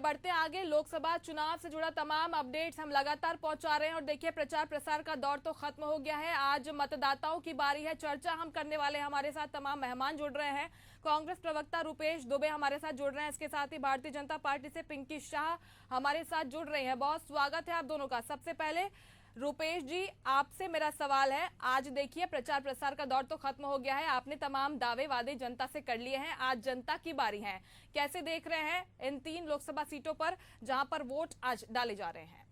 बढ़ते आगे, लोकसभा चुनाव से जुड़ा तमाम अपडेट्स हम लगातार पहुंचा रहे हैं और देखिए प्रचार प्रसार का दौर तो खत्म हो गया है। आज मतदाताओं की बारी है, चर्चा हम करने वाले हैं। हमारे साथ तमाम मेहमान जुड़ रहे हैं। कांग्रेस प्रवक्ता रुपेश दुबे हमारे साथ जुड़ रहे हैं, इसके साथ ही भारतीय जनता पार्टी से पिंकी शाह हमारे साथ जुड़ रही है। बहुत स्वागत है आप दोनों का। सबसे पहले रुपेश जी, आपसे मेरा सवाल है, आज देखिए प्रचार प्रसार का दौर तो खत्म हो गया है, आपने तमाम दावे वादे जनता से कर लिए हैं, आज जनता की बारी है। कैसे देख रहे हैं इन 3 लोकसभा सीटों पर जहां पर वोट आज डाले जा रहे हैं?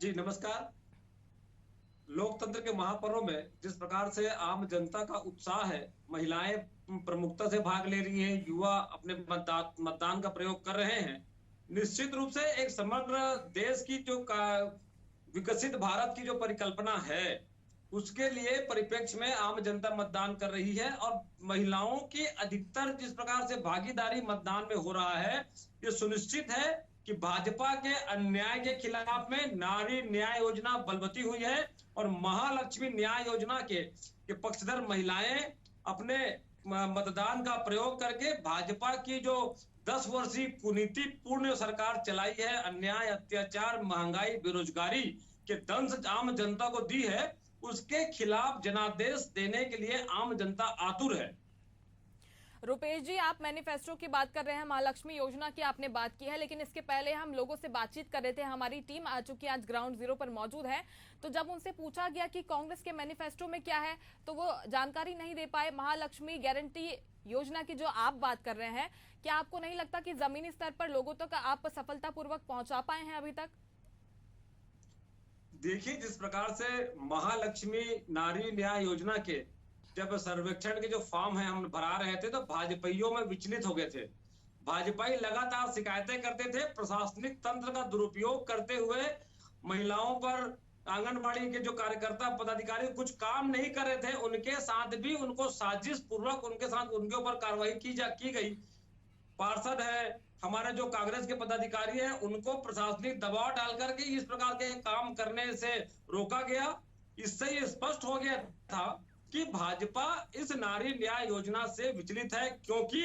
जी नमस्कार। लोकतंत्र के महापर्व में जिस प्रकार से आम जनता का उत्साह है, महिलाएं प्रमुखता से भाग ले रही हैं, युवा अपने मतदान का प्रयोग कर रहे हैं, निश्चित रूप से एक समग्र देश की जो विकसित भारत की जो परिकल्पना है, उसके लिए परिप्रेक्ष्य में आम जनता मतदान कर रही है। और महिलाओं की अधिकतर जिस प्रकार से भागीदारी मतदान में हो रहा है, ये सुनिश्चित है कि भाजपा के अन्याय के खिलाफ में नारी न्याय योजना बलवती हुई है और महालक्ष्मी न्याय योजना के पक्षधर महिलाएं अपने मतदान का प्रयोग करके भाजपा की जो 10 वर्षीय कुनीतिपूर्ण सरकार चलाई है, अन्याय, अत्याचार, महंगाई, बेरोजगारी के दंश आम जनता को दी है, उसके खिलाफ जनादेश देने के लिए आम जनता आतुर है। रुपेश जी, आप मैनिफेस्टो की बात कर रहे हैं, महालक्ष्मी योजना की आपने बात की है, लेकिन इसके पहले हम लोगों से बातचीत कर रहे थे। हमारी टीम आ चुकी है, आज ग्राउंड जीरो पर मौजूद है। तो जब उनसे पूछा गया कि कांग्रेस के मैनिफेस्टो में क्या है, तो वो जानकारी नहीं दे पाए। महालक्ष्मी गारंटी योजना की जो आप बात कर रहे हैं, क्या आपको नहीं लगता कि जमीनी स्तर पर लोगों तक आप सफलतापूर्वक पहुंचा पाए हैं अभी तक? देखिए, जिस प्रकार से महालक्ष्मी नारी न्याय योजना के जब सर्वेक्षण के जो फॉर्म है हम भरा रहे थे, तो भाजपाइयों में विचलित हो गए थे। भाजपाई लगातार शिकायतें करते थे, प्रशासनिक तंत्र का दुरुपयोग करते हुए महिलाओं पर, आंगनबाड़ी के जो कार्यकर्ता पदाधिकारी कुछ काम नहीं कर रहे थे, उनके साथ भी उनको साजिश पूर्वक उनके ऊपर कार्रवाई की गई। पार्षद है, हमारे जो कांग्रेस के पदाधिकारी हैं, उनको प्रशासनिक दबाव डाल करके इस प्रकार के काम करने से रोका गया। इससे ये स्पष्ट हो गया था कि भाजपा इस नारी न्याय योजना से विचलित है, क्योंकि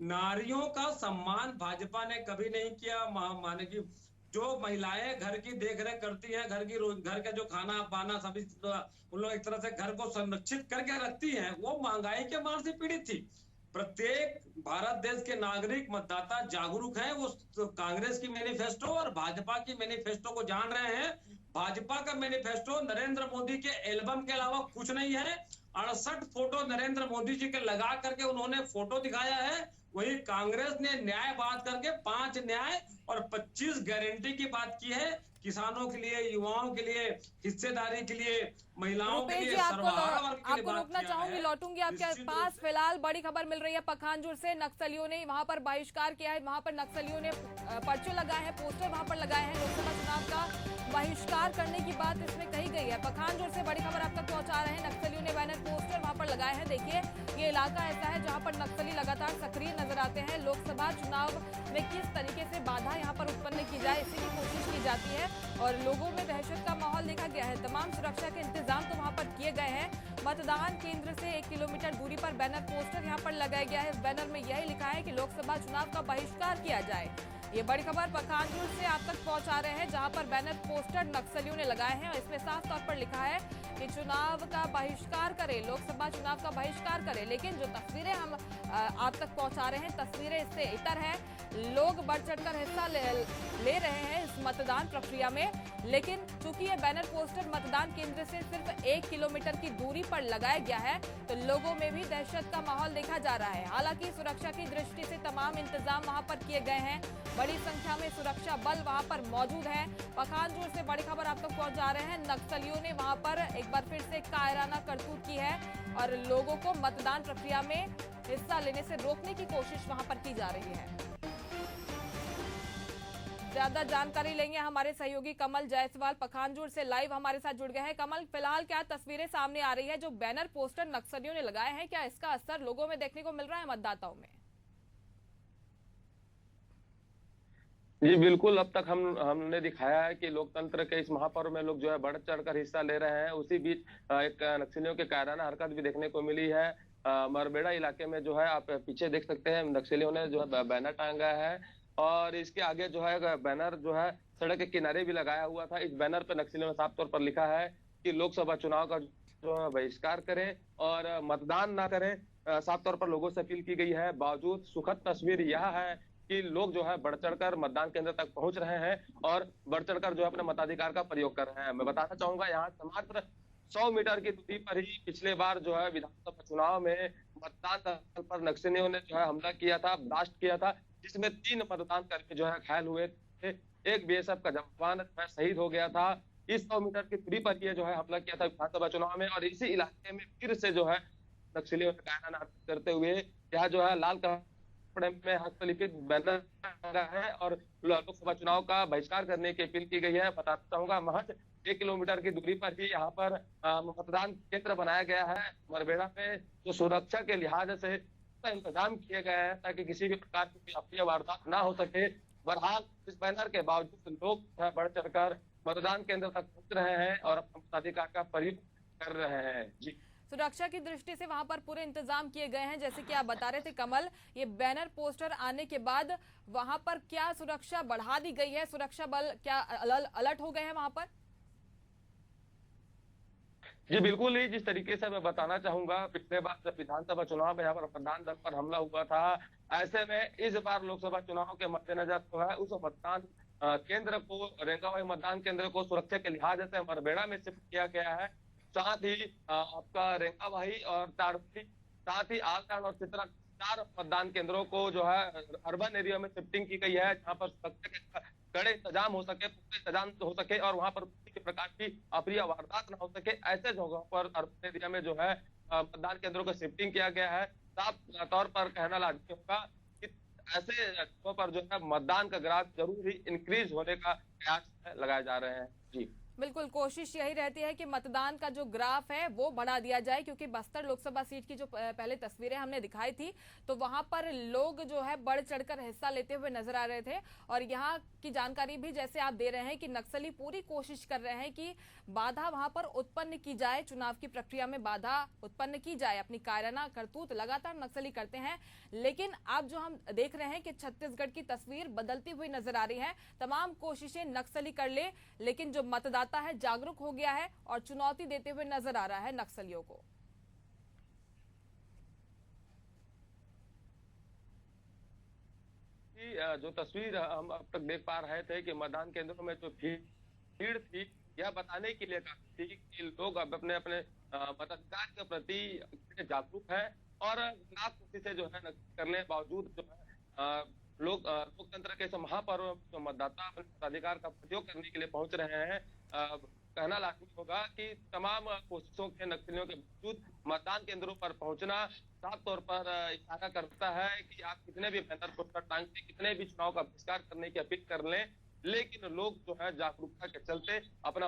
नारियों का सम्मान भाजपा ने कभी नहीं किया। माने कि जो महिलाएं घर की देखरेख करती हैं, घर का जो खाना पाना सभी उन लोग एक तरह से घर को संरक्षित करके रखती हैं, वो महंगाई के मार से पीड़ित थी। प्रत्येक भारत देश के नागरिक मतदाता जागरूक हैं, वो कांग्रेस की मैनिफेस्टो और भाजपा की मैनिफेस्टो को जान रहे हैं। भाजपा का मैनिफेस्टो नरेंद्र मोदी के एल्बम के अलावा कुछ नहीं है। 68 फोटो नरेंद्र मोदी जी के लगा करके उन्होंने फोटो दिखाया है। वही कांग्रेस ने न्याय बात करके 5 न्याय और 25 गारंटी की बात की है, किसानों के लिए, युवाओं के लिए, हिस्सेदारी के लिए, महिलाओं के लिए, सर्वहारा वर्ग के लिए। आपको रोकना चाहूंगी, लौटूंगी आपके पास। फिलहाल बड़ी खबर मिल रही है पखानजोर से, नक्सलियों ने वहां पर बहिष्कार किया है, वहां पर नक्सलियों ने पर्चे लगाए हैं, पोस्टर वहां पर लगाए हैं। लोकसभा चुनाव का बहिष्कार करने की बात इसमें कही गई है। पखानजोर से बड़ी खबर आप तक पहुंचा रहे हैं, नक्सलियों ने बैनर पोस्टर वहां पर लगाए हैं। देखिए, ये इलाका ऐसा है जहां पर नक्सली लगातार सक्रिय नजर आते हैं। लोकसभा चुनाव में किस तरीके से बाधा यहाँ पर उत्पन्न की जाए, इसी की कोशिश की जाती है और लोगों में दहशत का माहौल देखा गया है। तमाम सुरक्षा के इंतजाम तो वहां पर किए गए हैं। मतदान केंद्र से 1 किलोमीटर दूरी पर बैनर पोस्टर यहाँ पर लगाया गया है। इस बैनर में यही लिखा है कि लोकसभा चुनाव का बहिष्कार किया जाए। ये बड़ी खबर पखानजोर से आप तक पहुंचा रहे हैं, जहां पर बैनर पोस्टर नक्सलियों ने लगाए हैं और इसमें साफ तौर पर लिखा है कि चुनाव का बहिष्कार करें, लोकसभा चुनाव का बहिष्कार करें। लेकिन जो तस्वीरें हम आप तक पहुंचा रहे हैं, तस्वीरें इससे इतर है। लोग बढ़ चढ़कर हिस्सा ले रहे हैं इस मतदान प्रक्रिया में, लेकिन चूंकि ये बैनर पोस्टर मतदान केंद्र से सिर्फ 1 किलोमीटर की दूरी पर लगाया गया है, तो लोगों में भी दहशत का माहौल देखा जा रहा है। हालांकि सुरक्षा की दृष्टि से तमाम इंतजाम वहां पर किए गए हैं, बड़ी संख्या में सुरक्षा बल वहां पर मौजूद है। पखानजोर से बड़ी खबर आप तक पहुंचा रहे हैं, नक्सलियों ने वहां पर एक बार फिर से कायराना करतूत की है और लोगों को मतदान प्रक्रिया में हिस्सा लेने से रोकने की कोशिश वहां पर की जा रही है। ज्यादा जानकारी लेंगे हमारे सहयोगी कमल जायसवाल, पखानजोर से लाइव हमारे साथ जुड़ गए हैं। कमल, फिलहाल क्या तस्वीरें सामने आ रही है? जो बैनर पोस्टर नक्सलियों ने लगाए हैं, क्या इसका असर लोगों में देखने को मिल रहा है, मतदाताओं में? जी बिल्कुल, अब तक हमने दिखाया है कि लोकतंत्र के इस महापर्व में लोग जो है बढ़ चढ़कर हिस्सा ले रहे हैं। उसी बीच एक नक्सलियों के कायराना हरकत भी देखने को मिली है। मरबेड़ा इलाके में जो है आप पीछे देख सकते हैं, नक्सलियों ने जो है बैनर टांगा है और इसके आगे जो है बैनर जो है सड़क के किनारे भी लगाया हुआ था। इस बैनर पर नक्सलियों ने साफ तौर पर लिखा है कि लोकसभा चुनाव का जो है बहिष्कार करें और मतदान ना करें। साफ तौर पर लोगों से अपील की गई है। बावजूद सुखद तस्वीर यह है कि लोग जो है बढ़ चढ़कर मतदान केंद्र तक पहुंच रहे हैं और बढ़ चढ़कर जो है अपने मताधिकार का प्रयोग कर रहे हैं। मैं बताना चाहूंगा यहाँ से मात्र 100 मीटर की दूरी पर ही पिछले बार जो है विधानसभा चुनाव में मतदान स्थल पर नक्सलियों ने जो है हमला किया था, ब्लास्ट किया था, जिसमें 3 मतदान कर्मी जो है घायल हुए थे। एक बीएसएफ का जवान जो है शहीद हो गया था। इस 100 मीटर की दूरी पर ये जो है हमला किया था विधानसभा चुनाव में। और इसी इलाके में फिर से जो है नक्सलियों ने कायराना हरकत करते हुए यहाँ जो है लाल कपड़े में हस्तलिखित बैनर लगा है और लोकसभा चुनाव का बहिष्कार करने की अपील की गई है। बताना चाहूंगा महज 1 किलोमीटर की दूरी पर ही यहाँ पर मतदान केंद्र बनाया गया है मरबेड़ा में, जो सुरक्षा के लिहाज से इंतजाम किए गए हैं ताकि किसी भी प्रकार की अप्रिय वारदात ना हो सके। बहरहाल इस बैनर के बावजूद लोग बढ़ चढ़कर मतदान केंद्र तक पहुंच रहे हैं और अपने मताधिकार का प्रयोग कर रहे हैं। जी, सुरक्षा की दृष्टि से वहां पर पूरे इंतजाम किए गए हैं। जैसे कि आप बता रहे थे कमल, ये बैनर पोस्टर आने के बाद वहां पर क्या सुरक्षा बढ़ा दी गई है? सुरक्षा बल क्या अलर्ट हो गए हैं वहां पर? जी बिल्कुल ही, जिस तरीके से मैं बताना चाहूंगा, पिछले बार जब विधानसभा चुनाव में यहाँ पर मतदान दल पर हमला हुआ था, ऐसे में इस बार लोकसभा चुनाव के मद्देनजर जो है उस मतदान केंद्र को, रेंगाबाई मतदान केंद्र को सुरक्षा के लिहाज से मरबेड़ा में शिफ्ट किया गया है। साथ ही आपका रेंगाबाई और ताड़पुरी, साथ ही आलटान और चित्रा 4 मतदान केंद्रों को जो है अर्बन एरिया में शिफ्टिंग की गई है, जहाँ पर सुरक्षा के कड़े इंतजाम हो सके, पुख्ते इंतजाम हो सके और वहां पर किसी प्रकार की अप्रिय वारदात न हो सके। ऐसे जगहों पर अर्बन एरिया में जो है मतदान केंद्रों को शिफ्टिंग किया गया है। साफ तौर पर कहना लाजमी होगा कि ऐसे जगहों पर जो है मतदान का ग्राफ जरूर ही इंक्रीज होने का प्रयास लगाए जा रहे हैं। जी बिल्कुल, कोशिश यही रहती है कि मतदान का जो ग्राफ है वो बढ़ा दिया जाए, क्योंकि बस्तर लोकसभा सीट की जो पहले तस्वीरें हमने दिखाई थी तो वहां पर लोग जो है बढ़ चढ़कर हिस्सा लेते हुए नजर आ रहे थे। और यहाँ की जानकारी भी जैसे आप दे रहे हैं कि नक्सली पूरी कोशिश कर रहे हैं कि बाधा वहां पर उत्पन्न की जाए, चुनाव की प्रक्रिया में बाधा उत्पन्न की जाए। अपनी कायराना करतूत लगातार नक्सली करते हैं। लेकिन अब जो हम देख रहे हैं कि छत्तीसगढ़ की तस्वीर बदलती हुई नजर आ रही है। तमाम कोशिशें नक्सली कर ले, लेकिन जो मतदाता है जागरूक हो गया है और चुनौती देते हुए नजर आ रहा है नक्सलियों को। जो तस्वीर हम अब तक देख पा रहे थे कि मतदान केंद्रों में जो भीड़ थी, यह बताने के लिए काफी थी कि लोग अब अपने अपने मताधिकार के प्रति जागरूक है और कोशिश से जो है करने के बावजूद जो है लोकतंत्र के महापर्व जो मतदाता अपने मताधिकार का प्रयोग करने के लिए पहुंच रहे हैं। कहना लाजमी होगा कि तमाम कोशिशों के नक्सलियों के बावजूद मतदान केंद्रों पर पहुंचना साफ तौर पर इशारा करता है कि आप कितने भी बैनर पोस्टर टांग के कितने भी चुनाव का बहिष्कार करने की अपील कर लें, लेकिन लोग जो है जागरूकता के चलते अपना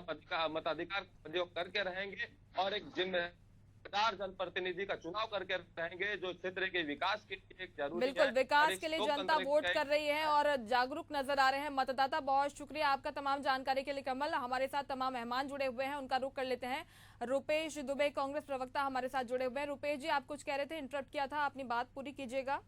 मताधिकार का प्रयोग करके रहेंगे और एक जिम्मेदार जनप्रतिनिधि का चुनाव करके रहेंगे जो क्षेत्र के विकास के लिए जरूरी है। बिल्कुल, विकास के लिए जनता वोट कर रही है और जागरूक नजर आ रहे हैं मतदाता। बहुत शुक्रिया आपका तमाम जानकारी के लिए कमल। हमारे साथ तमाम मेहमान जुड़े हुए हैं, उनका रुख कर लेते हैं। रुपेश दुबे, कांग्रेस प्रवक्ता, हमारे साथ जुड़े हुए हैं। रुपेश जी, आप कुछ कह रहे थे, इंटरप्ट किया था, अपनी बात पूरी कीजिएगा।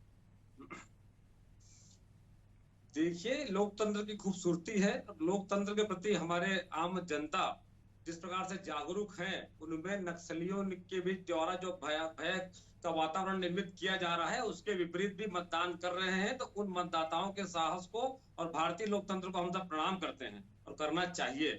देखिए, लोकतंत्र की खूबसूरती है। लोकतंत्र के प्रति हमारे आम जनता जिस प्रकार से जागरूक हैं, उनमें नक्सलियों के बीच द्वारा जो भय का वातावरण निर्मित किया जा रहा है उसके विपरीत भी मतदान कर रहे हैं। तो उन मतदाताओं के साहस को और भारतीय लोकतंत्र को हम सब प्रणाम करते हैं और करना चाहिए।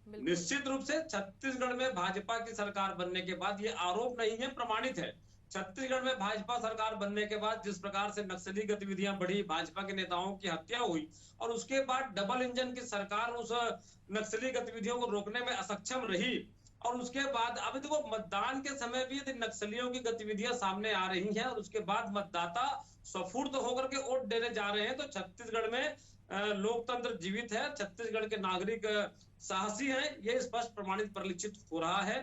निश्चित रूप से छत्तीसगढ़ में भाजपा की सरकार बनने के बाद, ये आरोप नहीं है, प्रमाणित है, छत्तीसगढ़ में भाजपा सरकार बनने के बाद जिस प्रकार से नक्सली गतिविधियां बढ़ी, भाजपा के नेताओं की हत्या हुई और उसके बाद डबल इंजन की सरकार उस नक्सली गतिविधियों को रोकने में असक्षम रही। और उसके बाद अभी देखो, मतदान के समय भी यदि नक्सलियों की गतिविधियां सामने आ रही हैं और उसके बाद मतदाता स्फूर्त होकर के वोट देने जा रहे हैं, तो छत्तीसगढ़ में लोकतंत्र जीवित है, छत्तीसगढ़ के नागरिक साहसी हैं, ये स्पष्ट प्रमाणित परिलक्षित हो रहा है।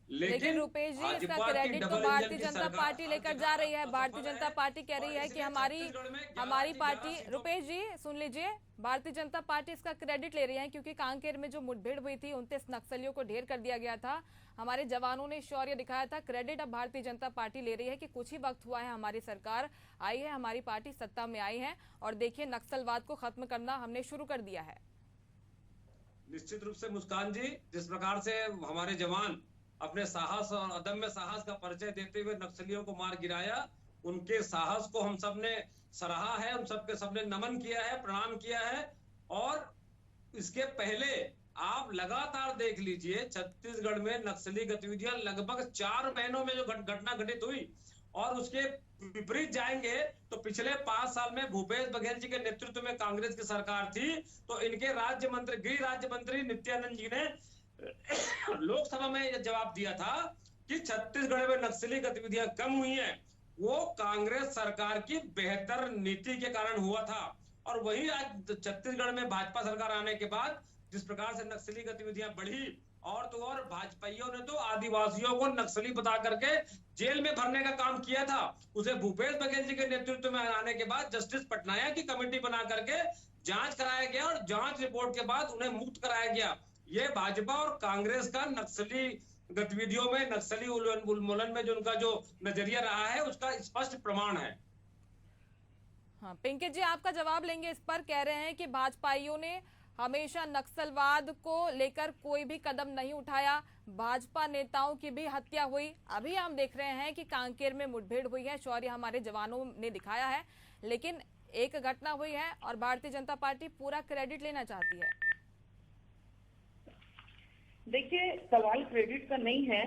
लेकिन रुपेश जी, इसका भाजपा की क्रेडिट तो डबल भारतीय इंजन की जनता सरकार पार्टी लेकर हर जा जगह रही है। भारतीय असफल जनता पार्टी कह रही और है कि इसलिए हमारी छत्तीसगढ़ में 11 हमारी की 11 पार्टी, सीटों रुपेश जी सुन लीजिए, भारतीय जनता पार्टी इसका क्रेडिट ले रही है क्योंकि कांकेर में जो मुठभेड़ हुई थी 29 नक्सलियों को ढेर कर दिया गया था, हमारे जवानों ने शौर्य दिखाया था। क्रेडिट अब भारतीय जनता पार्टी ले रही है कि कुछ ही वक्त हुआ है हमारी सरकार आई है, हमारी पार्टी सत्ता में आई है और देखिए नक्सलवाद को खत्म करना हमने शुरू कर दिया है। निश्चित रूप से मुस्कान जी, जिस प्रकार से हमारे जवान अपने साहस और अदम्य साहस का परिचय देते हुए नक्सलियों को मार गिराया, उनके साहस को हम सब ने सराहा है, हम सबके सबने नमन किया है, प्रणाम किया है। और इसके पहले आप लगातार देख लीजिए, छत्तीसगढ़ में नक्सली गतिविधियां लगभग 4 महीनों में जो घटना घटित हुई, और उसके विपरीत जाएंगे तो पिछले 5 साल में भूपेश बघेल जी के नेतृत्व में कांग्रेस की सरकार थी, तो इनके राज्य मंत्री, गृह राज्य मंत्री नित्यानंद जी ने लोकसभा में यह जवाब दिया था कि छत्तीसगढ़ में नक्सली गतिविधियां कम हुई हैं, वो कांग्रेस सरकार की बेहतर नीति के कारण हुआ था। और वही आज छत्तीसगढ़ में भाजपा सरकार आने के बाद जिस प्रकार से नक्सली गतिविधियां बढ़ी, और तो और भाजपाइयों ने तो आदिवासियों को नक्सली बता करके जेल में भरने का काम किया था। उसे भूपेश बघेल जी के नेतृत्व में आने के बाद जस्टिस पटनायक की कमेटी बना करके जांच कराया गया और जांच रिपोर्ट के बाद उन्हें मुक्त कराया गया। ये भाजपा और कांग्रेस का नक्सली गतिविधियों में, नक्सली उन्मूलन में जो उनका जो नजरिया रहा है, उसका स्पष्ट प्रमाण है। हाँ पिंकी जी, आपका जवाब लेंगे इस पर। कह रहे हैं कि भाजपाइयों ने हमेशा नक्सलवाद को लेकर कोई भी कदम नहीं उठाया, भाजपा नेताओं की भी हत्या हुई। अभी हम देख रहे हैं कि कांकेर में मुठभेड़ हुई है, शौर्य हमारे जवानों ने दिखाया है, लेकिन एक घटना हुई है और भारतीय जनता पार्टी पूरा क्रेडिट लेना चाहती है। देखिए, सवाल क्रेडिट का नहीं है,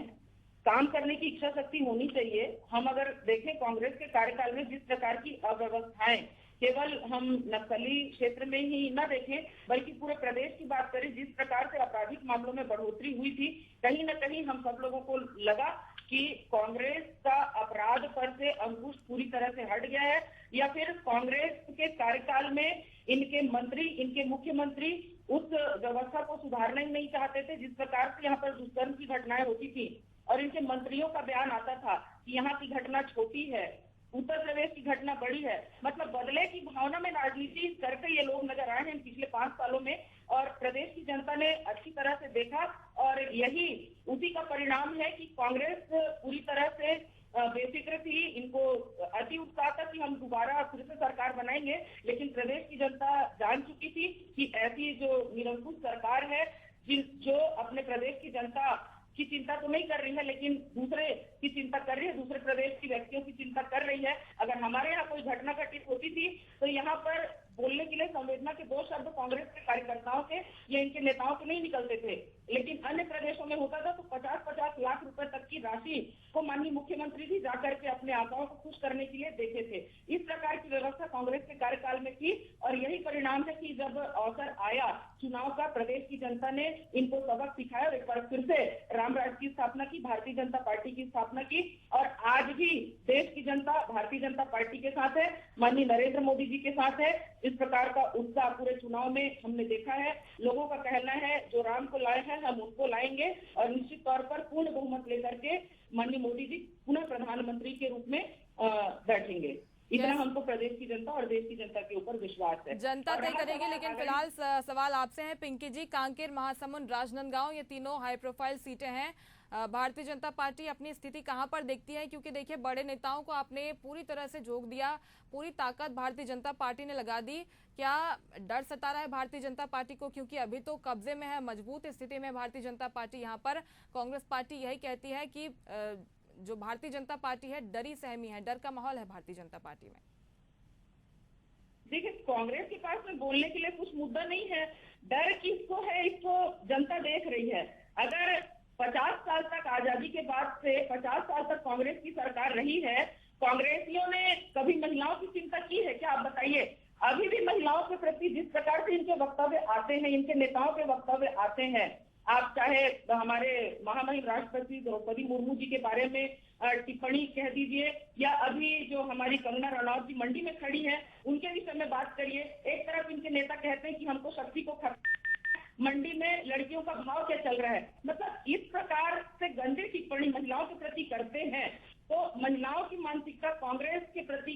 काम करने की इच्छा शक्ति होनी चाहिए। हम अगर देखें कांग्रेस के कार्यकाल में जिस प्रकार की अव्यवस्थाएं, केवल हम नक्सली क्षेत्र में ही न देखें बल्कि पूरे प्रदेश की बात करें, जिस प्रकार से आपराधिक मामलों में बढ़ोतरी हुई थी, कहीं न कहीं हम सब लोगों को लगा कि कांग्रेस का अपराध पर से अंकुश पूरी तरह से हट गया है, या फिर कांग्रेस के कार्यकाल में इनके मंत्री, इनके मुख्यमंत्री उस व्यवस्था को सुधारना ही नहीं चाहते थे। जिस प्रकार से यहाँ पर दुष्कर्म की घटनाएं होती थी और इनके मंत्रियों का बयान आता था कि यहाँ की घटना छोटी है, उत्तर प्रदेश की घटना बड़ी है, मतलब बदले की भावना में राजनीति करके ये लोग नजर आए हैं पिछले 5 सालों में, और प्रदेश की जनता ने अच्छी तरह से देखा और यही उसी का परिणाम है कि कांग्रेस पूरी तरह से बेफिक्र थी। इनको अति उत्साह था कि हम दोबारा फिर से सरकार बनाएंगे, लेकिन प्रदेश की जनता जान चुकी थी कि ऐसी जो निरंकुश सरकार है, जो अपने प्रदेश की जनता की चिंता तो नहीं कर रही है लेकिन दूसरे की चिंता कर रही है, दूसरे प्रदेश की व्यक्तियों की चिंता कर रही है। अगर हमारे यहाँ कोई घटना घटित होती थी तो यहाँ पर बोलने के लिए संवेदना के 2 शब्द कांग्रेस के कार्यकर्ताओं के या इनके नेताओं के नहीं निकलते थे, लेकिन अन्य प्रदेशों में होता था तो 50-50 लाख रुपए तक की राशि को माननीय मुख्यमंत्री जी जाकर के अपने आकाओं को खुश करने के लिए देते थे। इस प्रकार की व्यवस्था कांग्रेस के कार्यकाल में थी और यही परिणाम है कि जब अवसर आया चुनाव का, प्रदेश की जनता ने इनको सबक सिखाया और एक बार फिर से रामराज की स्थापना की, भारतीय जनता पार्टी की स्थापना की। और आज भी देश की जनता भारतीय जनता पार्टी के साथ है, माननीय नरेंद्र मोदी जी के साथ है। इस प्रकार का उत्साह पूरे चुनाव में हमने देखा है। लोगों का कहना है जो राम को लाए हैं हम उनको लाएंगे और निश्चित तौर पर पूर्ण बहुमत लेकर के माननीय मोदी जी पुनः प्रधानमंत्री के रूप में बैठेंगे। इतना हमको प्रदेश की जनता और देश की जनता के ऊपर विश्वास है। जनता तय करेगी, लेकिन फिलहाल सवाल आपसे है पिंकी जी, कांकेर, महासमुंद, राजनांदगांव, ये तीनों हाई प्रोफाइल सीटें हैं। भारतीय जनता पार्टी अपनी स्थिति कहां पर देखती है? क्योंकि देखिए बड़े नेताओं को आपने पूरी तरह से झोंक दिया, पूरी ताकत भारतीय जनता पार्टी ने लगा दी। क्या डर सता रहा है भारतीय जनता पार्टी को? क्योंकि अभी तो कब्जे में है, मजबूत स्थिति में भारतीय जनता पार्टी। यहाँ पर कांग्रेस पार्टी यही कहती है कि जो भारतीय जनता पार्टी है डरी सहमी है, डर का माहौल है भारतीय जनता पार्टी में। देखिए, कांग्रेस के पास में बोलने के लिए कुछ मुद्दा नहीं है। डर किसको है, इसको जनता देख रही है। अगर 50 साल तक आजादी के बाद से 50 साल तक कांग्रेस की सरकार रही है, कांग्रेसियों ने कभी महिलाओं की चिंता की है क्या? आप बताइए। अभी भी महिलाओं के प्रति जिस प्रकार से इनके वक्तव्य आते हैं, इनके नेताओं के वक्तव्य आते हैं, आप चाहे हमारे महामहिम राष्ट्रपति द्रौपदी मुर्मू जी के बारे में टिप्पणी कह दीजिए, या अभी जो हमारी कंगना रनौत जी मंडी में खड़ी है उनके विषय में बात करिए। एक तरफ इनके नेता कहते हैं कि हमको शक्ति को मंडी में लड़कियों का भाव क्या चल रहा है। मतलब इस प्रकार से गंदी टिप्पणी महिलाओं के प्रति करते हैं तो महिलाओं की मानसिकता कांग्रेस के प्रति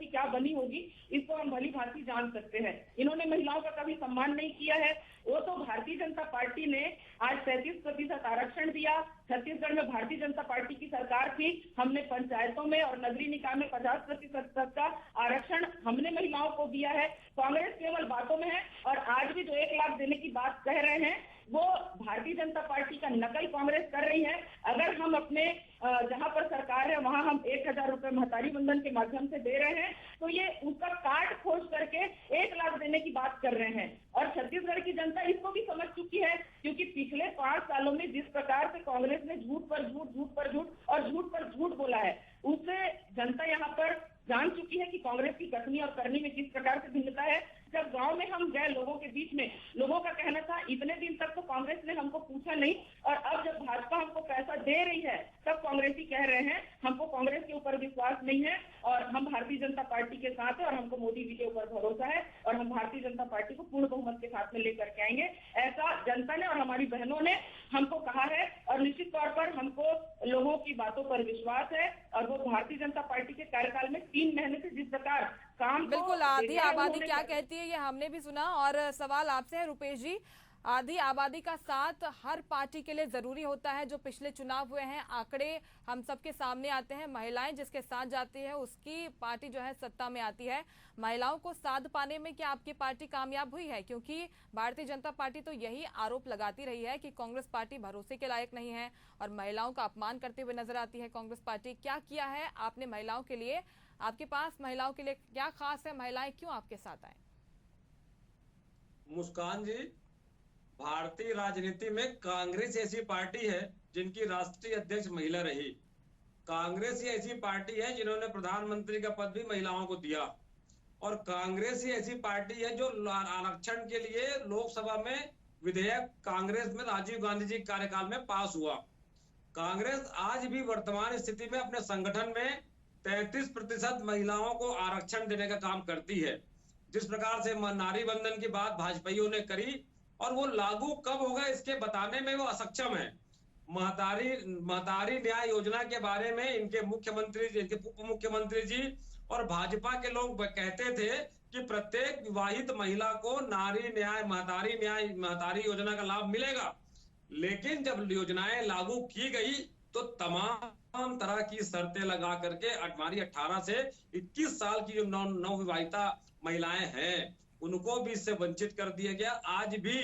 क्या बनी होगी, इसको हम भली भांति जान सकते हैं। इन्होंने महिलाओं का कभी सम्मान नहीं किया है। वो तो भारतीय जनता पार्टी ने आज 37% आरक्षण दिया। छत्तीसगढ़ में भारतीय जनता पार्टी की सरकार थी, हमने पंचायतों में और नगरीय निकाय में 50% का आरक्षण हमने महिलाओं को दिया है। कांग्रेस केवल बातों में है और आज भी जो 1 लाख देने की बात कह रहे हैं वो भारतीय जनता पार्टी का नकल कांग्रेस कर रही है। अगर हम अपने जहां पर सरकार है वहां हम 1000 रुपए महतारी बंधन के माध्यम से दे रहे हैं तो ये उसका कार्ड खोज करके 1 लाख देने की बात कर रहे हैं। और छत्तीसगढ़ की जनता इसको भी समझ चुकी है, क्योंकि पिछले 5 सालों में जिस प्रकार से कांग्रेस ने झूठ पर झूठ बोला है उससे जनता यहाँ पर जान चुकी है कि कांग्रेस की कथनी और करनी में किस प्रकार से भिन्नता है। जब गांव में हम गए लोगों के बीच में, लोगों का कहना था इतने दिन तक तो कांग्रेस ने हमको पूछा नहीं और अब जब भाजपा हमको पैसा दे रही है तब कांग्रेसी कह रहे हैं हमको कांग्रेस के ऊपर विश्वास नहीं है और हम भारतीय जनता पार्टी के साथ है और हमको मोदी जी के ऊपर भरोसा है और हम भारतीय जनता पार्टी को पूर्ण बहुमत के साथ में लेकर के आएंगे। ऐसा जनता ने और हमारी बहनों ने हमको कहा है और निश्चित तौर पर हमको लोगों की बातों पर विश्वास है और वो भारतीय जनता पार्टी के कार्यकाल में 3 महीने से जिस प्रकार काम बिल्कुल आधी आबादी क्या कहती है ये हमने भी सुना। और सवाल आपसे है रुपेश जी, आधी आबादी का साथ हर पार्टी के लिए जरूरी होता है। जो पिछले चुनाव हुए हैं आंकड़े हम सबके सामने आते हैं, महिलाएं जिसके साथ जाती है उसकी पार्टी जो है सत्ता में आती है। महिलाओं को साथ पाने में क्या आपकी पार्टी कामयाब हुई है? क्योंकि भारतीय जनता पार्टी तो यही आरोप लगाती रही है कि कांग्रेस पार्टी भरोसे के लायक नहीं है और महिलाओं का अपमान करते हुए नजर आती है कांग्रेस पार्टी। क्या किया है आपने महिलाओं के लिए? आपके पास महिलाओं के लिए क्या खास है? महिलाएं क्यों आपके साथ आए? मुस्कान जी, भारतीय राजनीति में कांग्रेस ऐसी पार्टी है जिनकी राष्ट्रीय अध्यक्ष महिला रही। कांग्रेस ही ऐसी पार्टी है जिन्होंने प्रधानमंत्री का पद भी महिलाओं को दिया और कांग्रेस ही ऐसी पार्टी है जो आरक्षण के लिए लोकसभा में विधेयक कांग्रेस में राजीव गांधी जी के कार्यकाल में पास हुआ। कांग्रेस आज भी वर्तमान स्थिति में अपने संगठन में 33% महिलाओं को आरक्षण देने का काम करती है। जिस प्रकार से नारी बंधन की बात भाजपाइयों ने करी और वो लागू कब होगा इसके बताने में वो असक्षम है। महतारी न्याय योजना के बारे में इनके मुख्यमंत्री, इनके उप मुख्यमंत्री जी और भाजपा के लोग कहते थे कि प्रत्येक विवाहित महिला को महतारी योजना का लाभ मिलेगा, लेकिन जब योजनाएं लागू की गई तो तमाम तरह की शर्तें लगा करके हमारी 18 से 21 साल की जो नवविवाहिता महिलाएं हैं उनको भी इससे वंचित कर दिया गया। आज भी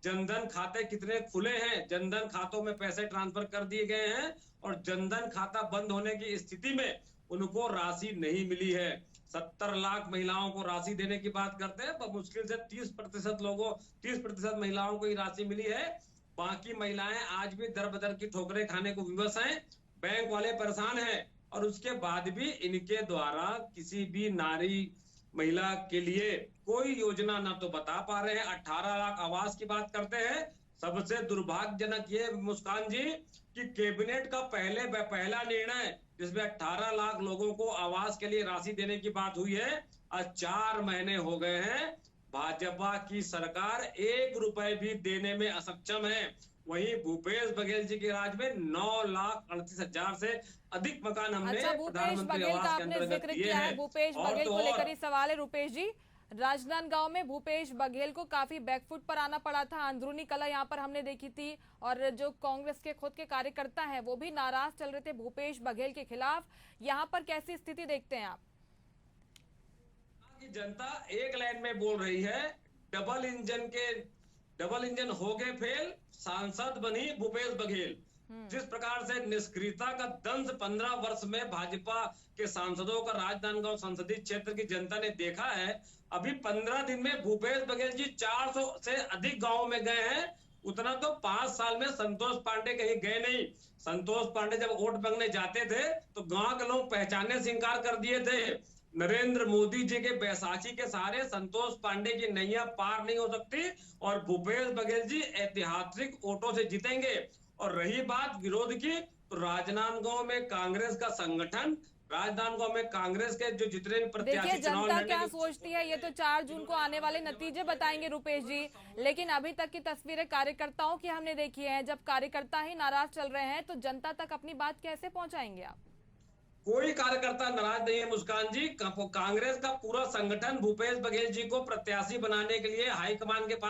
जनधन खाते कितने खुले हैं, जनधन खातों में पैसे ट्रांसफर कर दिए गए हैं और जनधन खाता बंद होने की स्थिति में उनको राशि नहीं मिली है। 70 लाख महिलाओं को राशि देने की बात करते हैं पर मुश्किल से 30% महिलाओं को ही राशि मिली है। बाकी महिलाएं आज भी दर बदर की ठोकरें खाने को विवश हैं, बैंक वाले परेशान हैं और उसके बाद भी इनके द्वारा किसी भी नारी महिला के लिए कोई योजना ना तो बता पा रहे हैं। 18 लाख आवास की बात करते हैं। सबसे दुर्भाग्यजनक ये मुस्कान जी कि कैबिनेट का पहला निर्णय जिसमें 18 लाख लोगों को आवास के लिए राशि देने की बात हुई है, आज 4 महीने हो गए हैं भाजपा की सरकार 1 रुपए भी देने में असक्षम है। वहीं भूपेश बघेल जी के राज में 9,38,000 से अधिक मकान हमने प्रधानमंत्री आवास के अंतर्गत दिए हैं। भूपेश बघेल को लेकर ही सवाल है रुपेश जी। राजनांदगांव में भूपेश बघेल को काफी बैकफुट पर आना पड़ा था, अंदरूनी कला यहाँ पर हमने देखी थी और जो कांग्रेस के खुद के कार्यकर्ता हैं वो भी नाराज चल रहे थे भूपेश बघेल के खिलाफ। यहाँ पर कैसी स्थिति देखते हैं आप? जनता एक लाइन में बोल रही है, डबल इंजन हो गए फेल, सांसद बनी भूपेश बघेल। जिस प्रकार से निष्क्रियता का दंश 15 वर्ष में भाजपा के सांसदों का राजनांदगांव संसदीय क्षेत्र की जनता ने देखा है, अभी 15 दिन में भूपेश बघेल जी 400 से अधिक गांवों में गए हैं। उतना तो 5 साल में संतोष पांडे कहीं गए नहीं। संतोष पांडे जब वोट मांगने जाते थे तो गांव के लोग पहचानने से इंकार कर दिए थे। नरेंद्र मोदी जी के बैसाखी के सहारे संतोष पांडे की नैया पार नहीं हो सकती और भूपेश बघेल जी ऐतिहासिक वोटों से जीतेंगे। और रही बात विरोध की, तो राजनांदगांव में कांग्रेस का संगठन राजधानी को हमें कांग्रेस के जो जितने भी देखिए प्रत्याशी चुनाव जनता लड़ने क्या के सोचती है ये तो 4 जून को आने वाले नतीजे बताएंगे रुपेश जी, लेकिन अभी तक की तस्वीरें कार्यकर्ताओं की हमने देखी है। जब कार्यकर्ता ही नाराज चल रहे हैं तो जनता तक अपनी बात कैसे पहुंचाएंगे आप? कोई कार्यकर्ता नाराज नहीं है मुस्कान जी। कांग्रेस का पूरा संगठन भूपेश बघेल जी को प्रत्याशी बनाने के लिए हाईकमान के पास